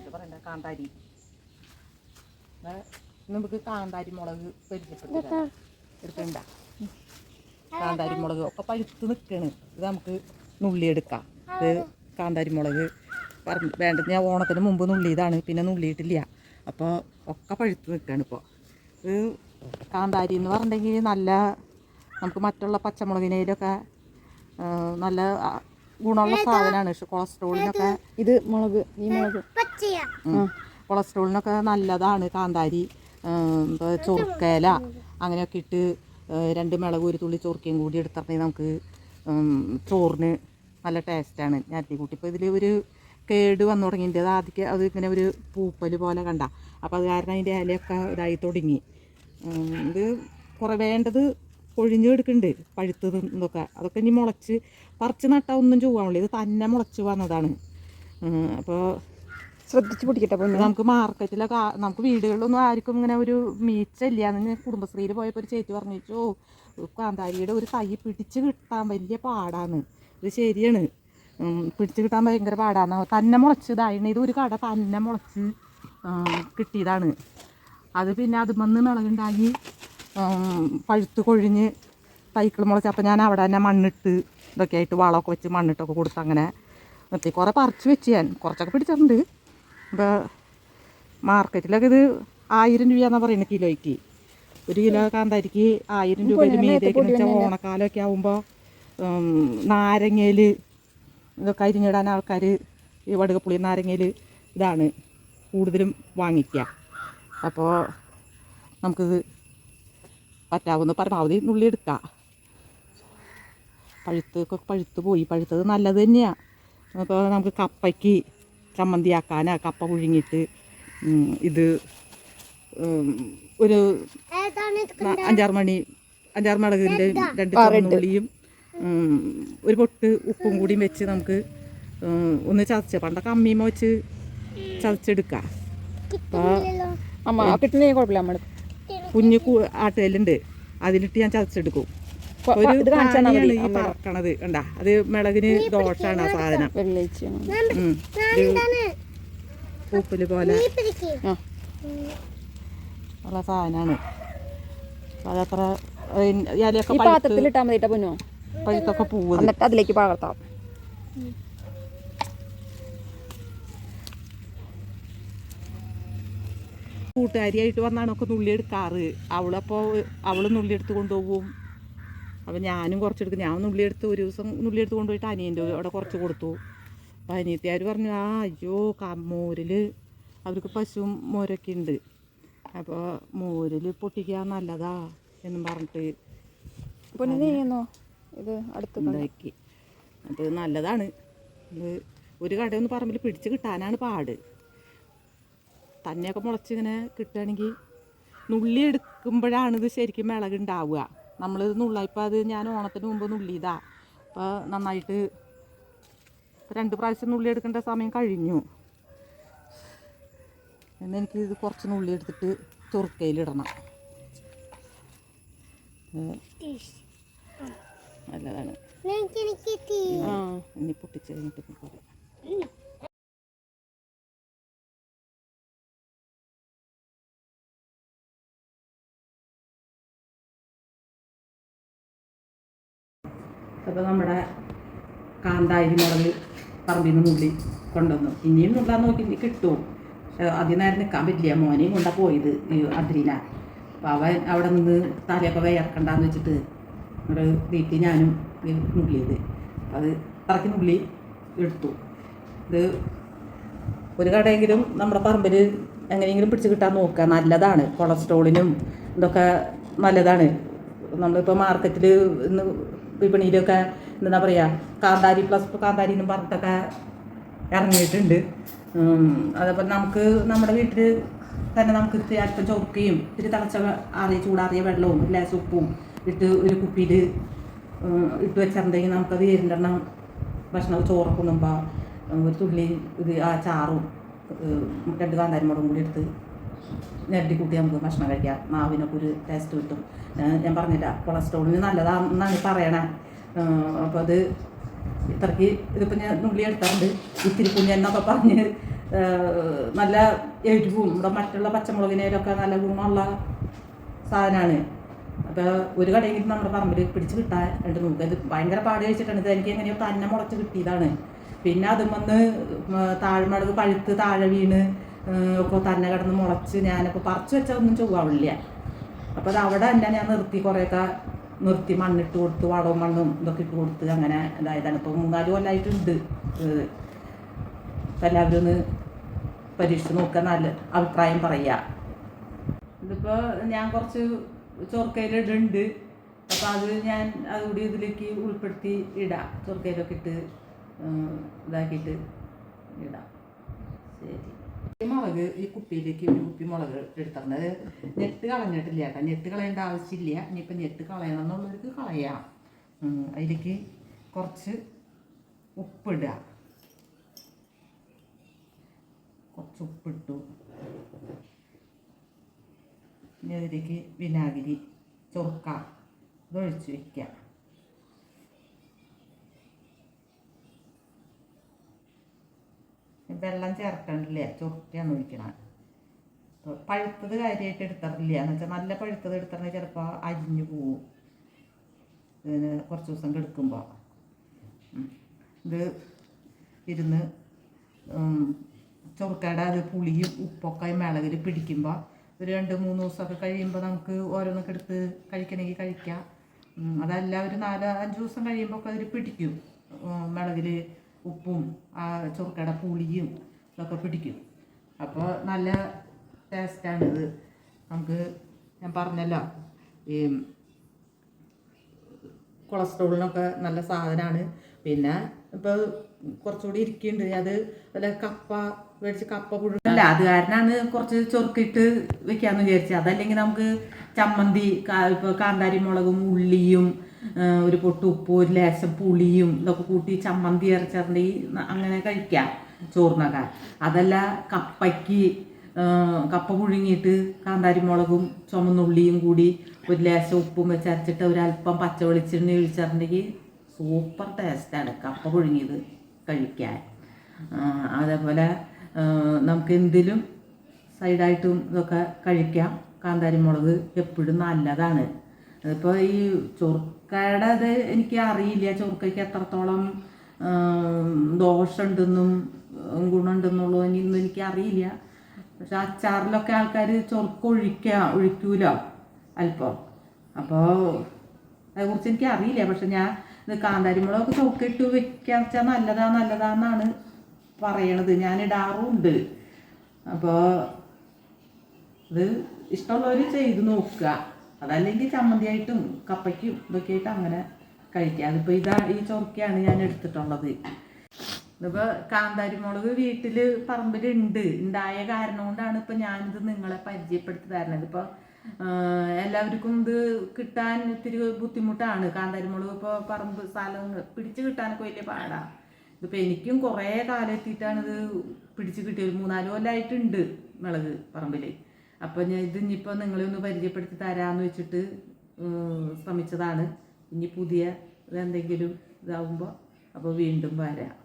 പേര് പറയണ്ട കാന്താരി. നമുക്ക് കാന്താരി മുളക് പരിചയപ്പെട്ട എടുക്കണ്ട. കാന്താരി മുളക് ഒക്കെ പഴുത്ത് നിൽക്കണ്. ഇത് നമുക്ക് നുള്ളിയെടുക്കാം. ഇത് കാന്താരി മുളക് വേണ്ടത് ഞാൻ ഓണത്തിന് മുമ്പ് നുള്ളിയതാണ്, പിന്നെ നുള്ളിയിട്ടില്ല. അപ്പോൾ ഒക്കെ പഴുത്ത് നിൽക്കുകയാണ് ഇപ്പോൾ. ഇത് കാന്താരി എന്ന് പറഞ്ഞിട്ടുണ്ടെങ്കിൽ നല്ല നമുക്ക് മറ്റുള്ള പച്ചമുളകിനേലൊക്കെ നല്ല ഗുണമുള്ള സാധനമാണ്. കൊളസ്ട്രോളിനൊക്കെ ഇത് മുളക്, ഈ മുളക് കൊളസ്ട്രോളിനൊക്കെ നല്ലതാണ് കാന്താരി. ചൊറുക്കേല അങ്ങനെയൊക്കെ ഇട്ട് 2 മിളക് ഒരു തുള്ളി ചൊറുക്കയും കൂടി എടുത്തിട്ടുണ്ടെങ്കിൽ നമുക്ക് ചോറിന് നല്ല ടേസ്റ്റാണ്. ഞരത്തി കൂട്ടി ഇപ്പോൾ ഇതിൽ ഒരു കേട് വന്നു തുടങ്ങിയിട്ട് ആദ്യം അത് ഇങ്ങനെ ഒരു പൂപ്പൽ പോലെ കണ്ട. അപ്പോൾ അത് കാരണം അതിൻ്റെ ഇലയൊക്കെ ഇതായി തുടങ്ങി. ഇത് കുറേ വേണ്ടത് കൊഴിഞ്ഞ് എടുക്കുന്നുണ്ട്. പഴുത്തത് ഇതൊക്കെ അതൊക്കെ ഇനി മുളച്ച് പറിച്ച് നട്ടാൽ ഒന്നും ചൊവ്വാണല്ലോ. ഇത് തന്നെ മുളച്ച് വന്നതാണ്. അപ്പോൾ ശ്രദ്ധിച്ച് പിടിക്കട്ടെ. അപ്പോൾ നമുക്ക് മാർക്കറ്റിലൊക്കെ നമുക്ക് വീടുകളിലൊന്നും ആർക്കും ഇങ്ങനെ ഒരു മീച്ചല്ല എന്ന് കുടുംബശ്രീയിൽ പോയപ്പോൾ ഒരു ചേച്ചി പറഞ്ഞു, കാന്താരിയുടെ ഒരു തൈ പിടിച്ച് കിട്ടാൻ വലിയ പാടാണ്. ഇത് ശരിയാണ്, പിടിച്ച് കിട്ടാൻ ഭയങ്കര പാടാണ്. തന്നെ മുളച്ചതായിരുന്നു. ഇത് ഒരു കട തന്നെ മുളച്ച് കിട്ടിയതാണ്. അത് പിന്നെ അതുമന്ന് മിളകുണ്ടാക്കി പഴുത്ത് കൊഴിഞ്ഞ് തൈക്കൾ മുളച്ചപ്പോൾ ഞാൻ അവിടെ തന്നെ മണ്ണിട്ട് ഇതൊക്കെ ആയിട്ട് വളമൊക്കെ വെച്ച് മണ്ണിട്ടൊക്കെ കൊടുത്ത് അങ്ങനെ നിർത്തി. കുറേ പറിച്ച് വെച്ച് ഞാൻ കുറച്ചൊക്കെ പിടിച്ചിട്ടുണ്ട്. ഇപ്പോൾ മാർക്കറ്റിലൊക്കെ ഇത് 1000 രൂപയാണെന്നാണ് പറയുന്നത് കിലോയ്ക്ക്. 1 കിലോ കാന്താരിക്ക് 1000 രൂപയുടെ മീതേക്ക് വെച്ചാൽ ഓണക്കാലമൊക്കെ ആകുമ്പോൾ നാരങ്ങയിൽ ഇതൊക്കെ അരിഞ്ഞിടാൻ ആൾക്കാർ ഈ വടുകപ്പുളി നാരങ്ങയിൽ ഇതാണ് കൂടുതലും വാങ്ങിക്കുക. അപ്പോൾ നമുക്കിത് പറ്റാവുന്ന പരമാവധി നുള്ളി എടുക്കാം. പഴുത്ത് പോയി. പഴുത്തത് നല്ലത് തന്നെയാണ്. അപ്പോൾ നമുക്ക് കപ്പയ്ക്ക് ചമ്മന്തിയാക്കാനാ കപ്പ പുഴുങ്ങിയിട്ട് ഇത് ഒരു 5-6 മിളകിൻ്റെ 2 ചുവന്നുള്ളിയും ഒരു പൊട്ട് ഉപ്പും കൂടിയും വെച്ച് നമുക്ക് ഒന്ന് ചതച്ച് പണ്ടൊക്കെ അമ്മീമ്മ വെച്ച് ചതച്ചെടുക്കാം. കുഞ്ഞു ആട്ടുകല്ലുണ്ട്, അതിലിട്ട് ഞാൻ ചതച്ചെടുക്കും. ഒരു പ്രാണിയാണ് ഈ പറക്കണത് കണ്ട. അത് മിളകിന് ദോഷമാണ് ആ സാധനം. പൂപ്പല് പോലെ ഉള്ള സാധനമാണ്. അതത്ര ഇലയൊക്കെ പാത്രത്തിലിട്ടാൽ മതി പൊന്നോ. പഴുത്തൊക്കെ പൂവ് എന്നിട്ട് അതിലേക്ക് പകർത്താം. കൂട്ടുകാരിയായിട്ട് വന്നാണ് ഒക്കെ നുള്ളി എടുക്കാറ്. അവൾ നുള്ളി എടുത്ത് കൊണ്ടുപോകും. അപ്പോൾ ഞാനും കുറച്ചെടുക്കും. ഞാൻ നുള്ളിയെടുത്ത് ഒരു ദിവസം നുള്ളിയെടുത്ത് കൊണ്ടുപോയിട്ട് അനിയൻ്റെ അവിടെ കുറച്ച് കൊടുത്തു. അപ്പോൾ അനിയത്തിയാർ പറഞ്ഞു, അയ്യോ മോരിൽ അവർക്ക് പശുവും മോരൊക്കെ ഉണ്ട്, അപ്പോൾ മോരിൽ പൊട്ടിക്കാൻ നല്ലതാ എന്നും പറഞ്ഞിട്ട് ഇത് ഉണ്ടാക്കി. അപ്പോൾ ഇത് നല്ലതാണ്. ഇത് ഒരു കടയൊന്ന് പറമ്പിൽ പിടിച്ച് കിട്ടാനാണ് പാട്. തന്നെയൊക്കെ മുളച്ചിങ്ങനെ കിട്ടുകയാണെങ്കിൽ നുള്ളി എടുക്കുമ്പോഴാണ് ഇത് ശരിക്കും മിളകുണ്ടാവുക. നമ്മളിത് നുള്ളായിപ്പോൾ അത് ഞാൻ ഓണത്തിന് മുമ്പ് നുള്ളിയതാ. അപ്പോൾ നന്നായിട്ട് 2 പ്രാവശ്യം നുള്ളി എടുക്കേണ്ട സമയം കഴിഞ്ഞു. എന്നെനിക്ക് ഇത് കുറച്ച് നുള്ളി എടുത്തിട്ട് ചൊറുക്കയിലിടണം. നല്ലതാണ്. ഇനി പൊട്ടിച്ച് കഴിഞ്ഞിട്ട് പറയാം. അപ്പോൾ നമ്മുടെ കാന്താരി മുളക് പറമ്പിൽ നിന്ന് നുള്ളി കൊണ്ടുവന്നു. ഇനിയും നുള്ളാൻ നോക്കി കിട്ടും. ആദ്യം നേരം നിൽക്കാൻ പറ്റില്ല. മോനെയും കൊണ്ടാണ് പോയത് അദ്രീന. അപ്പോൾ അവൻ അവിടെ നിന്ന് തലയൊക്കെ വിയർക്കണ്ടെന്ന് വെച്ചിട്ട് ഒരു തീറ്റി ഞാനും നുള്ളിയത്. അത് ഇറക്കി നുള്ളി എടുത്തു. ഇത് ഒരു കടയെങ്കിലും നമ്മുടെ പറമ്പിൽ എങ്ങനെയെങ്കിലും പിടിച്ച് കിട്ടാൻ നോക്കുക. നല്ലതാണ്. കൊളസ്ട്രോളിനും ഇതൊക്കെ നല്ലതാണ്. നമ്മളിപ്പോൾ മാർക്കറ്റിൽ ഇന്ന് വിപണിയിലൊക്കെ എന്താ പറയുക കാന്താരി പ്ലസ് കാന്താരി എന്നും പറഞ്ഞിട്ടൊക്കെ ഇറങ്ങിയിട്ടുണ്ട്. അതേപോലെ നമുക്ക് നമ്മുടെ വീട്ടിൽ തന്നെ നമുക്ക് അല്പം ചൊറുക്കയും ഇത്തിരി തിളച്ച ചൂടാറിയ വെള്ളവും ലേശം ഉപ്പും ഇട്ട് ഒരു കുപ്പിയിൽ ഇട്ട് വെച്ചിട്ടുണ്ടെങ്കിൽ നമുക്കത് 2 ഭക്ഷണം ചോറൊക്കെ ഉണ്ണുമ്പോൾ ഒരു തുള്ളി ഇത് ആ ചാറും 2 കാന്താരി മുളകും കൂടി എടുത്ത് ഞെരടി കൂട്ടി നമുക്ക് ഭക്ഷണം കഴിക്കാം. നാവിനൊക്കെ ഒരു ടേസ്റ്റ് കിട്ടും. ഞാൻ പറഞ്ഞില്ല കൊളസ്ട്രോളിന് നല്ലതാണെന്നാണ് പറയണേ. അപ്പോൾ അത് ഇത്രയ്ക്ക് ഇതിപ്പോൾ ഞാൻ നുള്ളി എടുത്താറുണ്ട്. ഇത്തിരി കുഞ്ഞെന്നൊക്കെ പറഞ്ഞ് നല്ല എരിവും നമ്മുടെ മറ്റുള്ള പച്ചമുളകിനേലൊക്കെ നല്ല ഗുണമുള്ള സാധനമാണ്. അപ്പോൾ ഒരു കടയിൽ നമ്മുടെ പറമ്പിൽ പിടിച്ച് കിട്ടാൻ രണ്ട് നോക്കുക. ഇത് ഭയങ്കര പാട് കഴിച്ചിട്ടാണ്. ഇത് എനിക്ക് എങ്ങനെയോ തന്നെ മുളച്ച് കിട്ടിയതാണ്. പിന്നെ അതും വന്ന് താഴ്മടക്ക് പഴുത്ത് താഴെ വീണ് ഒക്കെ തന്നെ കിടന്ന് മുളച്ച് ഞാനിപ്പോൾ പറിച്ച് വെച്ചതൊന്നും ചൊവ്വാവില്ല. അപ്പോൾ അത് അവിടെ തന്നെ ഞാൻ നിർത്തി, കുറേയൊക്കെ നിർത്തി മണ്ണിട്ട് കൊടുത്ത് വളവും മണ്ണും ഇതൊക്കെ ഇട്ട് കൊടുത്ത് അങ്ങനെ ഇതായതാണ്. ഇപ്പോൾ 3-4 കൊല്ലമായിട്ടുണ്ട്. അപ്പോൾ എല്ലാവരും ഒന്ന് പരീക്ഷിച്ച് നോക്കുക, നല്ല അഭിപ്രായം പറയുക. ഇതിപ്പോൾ ഞാൻ കുറച്ച് ചൊർക്കയിലിടുന്നുണ്ട്. അപ്പോൾ അത് ഞാൻ അതുകൂടി ഇതിലേക്ക് ഉൾപ്പെടുത്തി ഇടാം. ചൊർക്കയിലൊക്കെ ഇട്ട് ഇതാക്കിയിട്ട് ഇടാം. ശരി. മുളക് ഈ കുപ്പിയിലേക്ക് ഒരു കുപ്പി മുളക് എടുത്തിരുന്നത് ഞെട്ട് കളഞ്ഞിട്ടില്ല കേട്ടോ. ഞെട്ട് കളയേണ്ട ആവശ്യമില്ല. ഇനിയിപ്പോൾ ഞെട്ട് കളയണം എന്നുള്ളവർക്ക് കളയാം. അതിലേക്ക് കുറച്ച് ഉപ്പിടുക. കുറച്ച് ഉപ്പിട്ടു. ഇനി അതിലേക്ക് വിനാഗിരി, ചൊറുക്ക ഇതൊഴിച്ച് വയ്ക്കുക. വെള്ളം ചേർക്കണ്ടില്ല, ചൊറുക്കയാണ് ഒഴിക്കണം. പഴുത്തത് കാര്യമായിട്ട് എടുത്തിട്ടില്ല എന്ന് വെച്ചാൽ നല്ല പഴുത്തത് എടുത്തിട്ടുണ്ടെങ്കിൽ ചിലപ്പോൾ അരിഞ്ഞു പോവും ഇതിന് കുറച്ച് ദിവസം കിടക്കുമ്പോൾ. ഇത് ഇരുന്ന് ചൊറുക്കയുടെ അത് പുളിയും ഉപ്പൊക്കെ മിളകിൽ പിടിക്കുമ്പോൾ ഒരു 2-3 ദിവസമൊക്കെ കഴിയുമ്പോൾ നമുക്ക് ഓരോന്നൊക്കെ എടുത്ത് കഴിക്കണമെങ്കിൽ കഴിക്കാം. അതല്ല ഒരു 4-5 ദിവസം കഴിയുമ്പോൾ ഒക്കെ അതിൽ പിടിക്കും. മിളകിൽ ഉപ്പും ആ ചൊറുക്കയുടെ പുളിയും ഇതൊക്കെ പിടിക്കും. അപ്പോൾ നല്ല ടേസ്റ്റാണിത്. നമുക്ക് ഞാൻ പറഞ്ഞല്ലോ ഈ കൊളസ്ട്രോളിനൊക്കെ നല്ല സാധനമാണ്. പിന്നെ ഇപ്പോൾ കുറച്ചുകൂടി ഇരിക്കുന്നുണ്ട്. അത് വല്ല കപ്പ മേടിച്ച് കപ്പ പുഴുങ്ങല്ല, അത് കാരണമാണ് കുറച്ച് ചൊറുക്കിട്ട് വെക്കാമെന്ന് വിചാരിച്ചത്. അതല്ലെങ്കിൽ നമുക്ക് ചമ്മന്തി ഇപ്പോൾ കാന്താരി മുളകും ഉള്ളിയും ഒരു പൊട്ട് ഉപ്പും ഒരു ലേശം പുളിയും ഇതൊക്കെ കൂട്ടി ചമ്മന്തി അരച്ചിട്ടുണ്ടെങ്കിൽ അങ്ങനെ കഴിക്കാം ചോറിനൊക്കെ. അതല്ല കപ്പയ്ക്ക് കപ്പ പുഴുങ്ങിയിട്ട് കാന്താരി മുളകും ചുമന്നുള്ളിയും കൂടി ഒരു ലേശം ഉപ്പും വെച്ച് അരച്ചിട്ട് ഒരല്പം പച്ച വെളിച്ചെണ്ണ ഒഴിച്ചിട്ടുണ്ടെങ്കിൽ സൂപ്പർ ടേസ്റ്റാണ് കപ്പ പുഴുങ്ങിയത് കഴിക്കാൻ. അതേപോലെ നമുക്ക് എന്തിലും സൈഡായിട്ടും ഇതൊക്കെ കഴിക്കാം. കാന്താരി മുളക് എപ്പോഴും നല്ലതാണ്. അതിപ്പോൾ ഈ ചൊറുക്കയുടെ അത് എനിക്ക് അറിയില്ല, ചൊറുക്കയ്ക്ക് എത്രത്തോളം ദോഷമുണ്ടെന്നും ഗുണമുണ്ടെന്നുള്ളതൊന്നും എനിക്കറിയില്ല. പക്ഷെ അച്ചാറിലൊക്കെ ആൾക്കാർ ചൊറുക്ക ഒഴിക്കൂലോ അല്പം. അപ്പോൾ അതേക്കുറിച്ച് എനിക്ക് അറിയില്ല. പക്ഷെ ഞാൻ ഇത് കാന്താരി മുളകൊക്കെ ചൊറുക്കിട്ട് വെക്കാൻ വെച്ചാൽ നല്ലതാണെന്നാണ് പറയണത്. ഞാൻ ഇടാറുമുണ്ട്. അപ്പോൾ ഇത് ഇഷ്ടമുള്ളവർ ചെയ്ത് നോക്കുക. അതല്ലെങ്കിൽ ചമ്മന്തിയായിട്ടും കപ്പയ്ക്കും ഇതൊക്കെ ആയിട്ട് അങ്ങനെ കഴിക്കുക. അതിപ്പോൾ ഈ ചൊറുക്കയാണ് ഞാൻ എടുത്തിട്ടുള്ളത്. ഇതിപ്പോൾ കാന്താരി മുളക് വീട്ടിൽ പറമ്പിലുണ്ട്, ഉണ്ടായ കാരണം കൊണ്ടാണ് ഇപ്പോൾ ഞാനിത് നിങ്ങളെ പരിചയപ്പെടുത്തി തരുന്നത്. ഇപ്പോൾ എല്ലാവർക്കും ഇത് കിട്ടാൻ ഇത്തിരി ബുദ്ധിമുട്ടാണ്. കാന്താരി മുളക് ഇപ്പോൾ പറമ്പ് സ്ഥലം പിടിച്ച് കിട്ടാനൊക്കെ വലിയ പാടാണ്. ഇതിപ്പോൾ എനിക്കും കുറേ കാലം എത്തിയിട്ടാണ് ഇത് പിടിച്ച് കിട്ടിയത്. 3-4 കൊല്ലമായിട്ടുണ്ട് മുളക് പറമ്പിൽ. അപ്പോൾ ഞാൻ ഇതിനിപ്പോൾ നിങ്ങളെ ഒന്ന് പരിചയപ്പെടുത്തി തരാമെന്ന് വെച്ചിട്ട് ശ്രമിച്ചതാണ്. ഇനി പുതിയ ഇതെന്തെങ്കിലും ഇതാവുമ്പോൾ അപ്പോൾ വീണ്ടും വരാം.